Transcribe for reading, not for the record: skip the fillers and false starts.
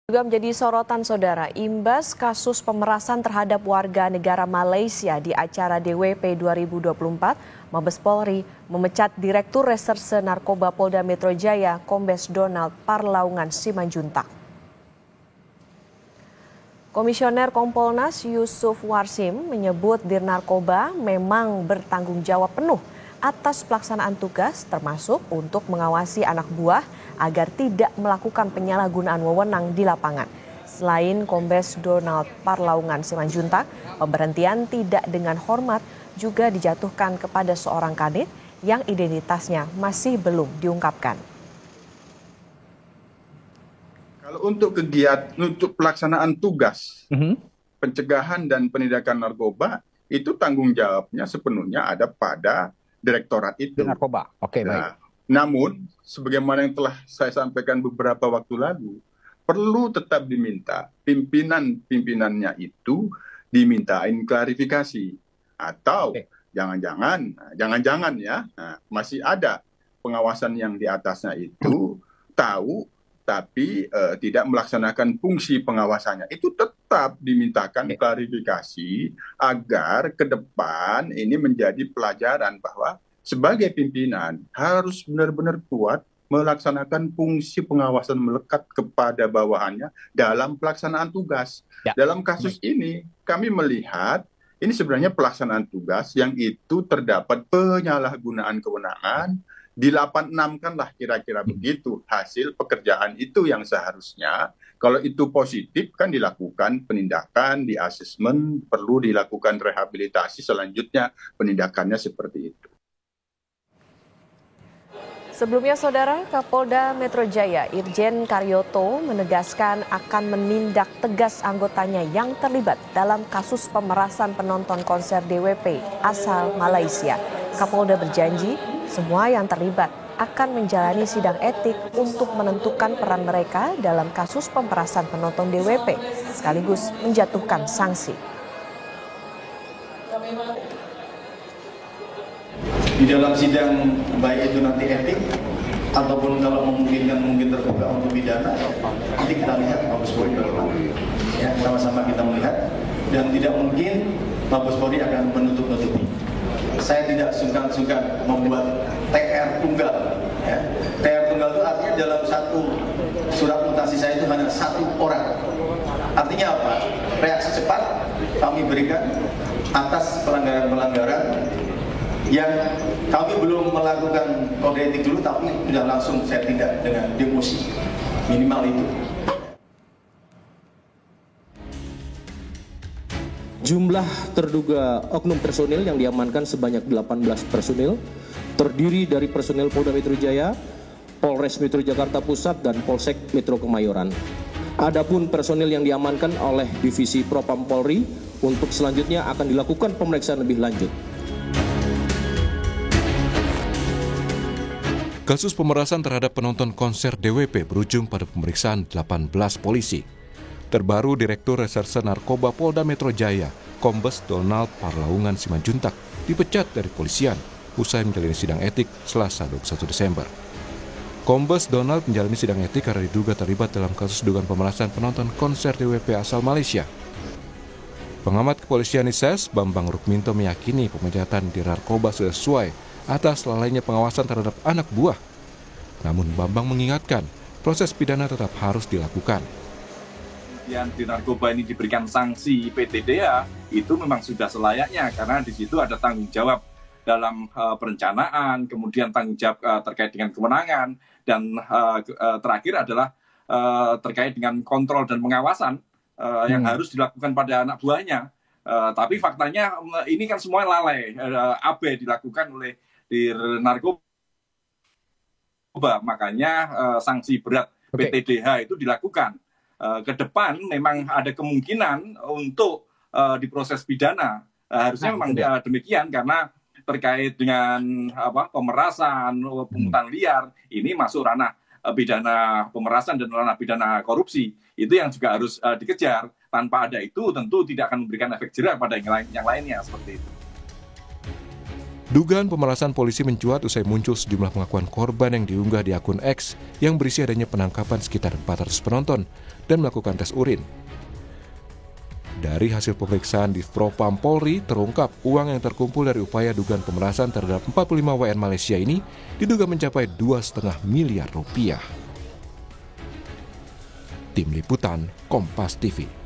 Juga menjadi sorotan saudara, imbas kasus pemerasan terhadap warga negara Malaysia di acara DWP 2024, Mabes Polri memecat Direktur Reserse Narkoba Polda Metro Jaya, Kombes Donald Parlaungan Simanjuntak. Komisioner Kompolnas Yusuf Warsim menyebut Dirnarkoba memang bertanggung jawab penuh atas pelaksanaan tugas, termasuk untuk mengawasi anak buah agar tidak melakukan penyalahgunaan wewenang di lapangan. Selain Kombes Donald Parlaungan Simanjuntak, pemberhentian tidak dengan hormat juga dijatuhkan kepada seorang kadit yang identitasnya masih belum diungkapkan. Kalau untuk pelaksanaan tugas, pencegahan dan penindakan narkoba, itu tanggung jawabnya sepenuhnya ada pada direktorat itu. Narkoba, oke, baik. Namun, sebagaimana yang telah saya sampaikan beberapa waktu lalu, perlu tetap diminta pimpinannya itu dimintain klarifikasi. Atau jangan-jangan ya, masih ada pengawasan yang di atasnya itu tahu tapi tidak melaksanakan fungsi pengawasannya. Itu tetap dimintakan klarifikasi agar ke depan ini menjadi pelajaran bahwa sebagai pimpinan harus benar-benar kuat melaksanakan fungsi pengawasan melekat kepada bawahannya dalam pelaksanaan tugas. Ya. Dalam kasus ini kami melihat ini sebenarnya pelaksanaan tugas yang itu terdapat penyalahgunaan kewenangan, dilapan-enamkanlah kira-kira begitu hasil pekerjaan itu yang seharusnya kalau itu positif kan dilakukan penindakan, di asesmen, perlu dilakukan rehabilitasi, selanjutnya penindakannya seperti itu. Sebelumnya, Saudara, Kapolda Metro Jaya Irjen Karyoto menegaskan akan menindak tegas anggotanya yang terlibat dalam kasus pemerasan penonton konser DWP asal Malaysia. Kapolda berjanji semua yang terlibat akan menjalani sidang etik untuk menentukan peran mereka dalam kasus pemerasan penonton DWP, sekaligus menjatuhkan sanksi. Di dalam sidang baik itu nanti etik ataupun kalau memungkinkan mungkin terbuka untuk pidana, nanti kita lihat Mabes Polri bagaimana. Ya, sama-sama kita melihat dan tidak mungkin Mabes Polri akan menutup-nutupi. Saya tidak sungkan-sungkan membuat TR tunggal. Ya. TR tunggal itu artinya dalam satu surat mutasi saya itu hanya satu orang. Artinya apa? Reaksi cepat kami berikan atas pelanggaran-pelanggaran yang kami belum melakukan kode etik dulu, tapi sudah langsung saya tindak dengan demosi, minimal itu. Jumlah terduga oknum personil yang diamankan sebanyak 18 personil, terdiri dari personil Polda Metro Jaya, Polres Metro Jakarta Pusat, dan Polsek Metro Kemayoran. Adapun personil yang diamankan oleh Divisi Propam Polri untuk selanjutnya akan dilakukan pemeriksaan lebih lanjut. Kasus pemerasan terhadap penonton konser DWP berujung pada pemeriksaan 18 polisi. Terbaru Direktur Reserse Narkoba Polda Metro Jaya, Kombes Donald Parlaungan Simanjuntak, dipecat dari polisian usai menjalani sidang etik Selasa 21 Desember. Kombes Donald menjalani sidang etik karena diduga terlibat dalam kasus dugaan pemerasan penonton konser DWP asal Malaysia. Pengamat kepolisian ISES, Bambang Rukminto, meyakini pemecatan Dirnarkoba sesuai atas lalainya pengawasan terhadap anak buah. Namun Bambang mengingatkan, proses pidana tetap harus dilakukan. Kemudian Dirnarkoba ini diberikan sanksi PTDA, itu memang sudah selayaknya karena di situ ada tanggung jawab dalam perencanaan, kemudian tanggung jawab terkait dengan kewenangan, dan terakhir adalah terkait dengan kontrol dan pengawasan yang harus dilakukan pada anak buahnya. Tapi faktanya ini kan semua lalai, abai dilakukan oleh Dirnarkoba, makanya sanksi berat PTDH itu dilakukan. Ke depan memang ada kemungkinan untuk diproses pidana. Harusnya memang demikian karena terkait dengan pemerasan, pungutan liar, ini masuk ranah pidana pemerasan dan ranah pidana korupsi. Itu yang juga harus dikejar. Tanpa ada itu tentu tidak akan memberikan efek jerah pada yang lainnya seperti itu. Dugaan pemerasan polisi mencuat usai muncul sejumlah pengakuan korban yang diunggah di akun X yang berisi adanya penangkapan sekitar 400 penonton dan melakukan tes urin. Dari hasil pemeriksaan di Propam Polri, terungkap uang yang terkumpul dari upaya dugaan pemerasan terhadap 45 WN Malaysia ini diduga mencapai 2,5 miliar rupiah. Tim Liputan Kompas TV.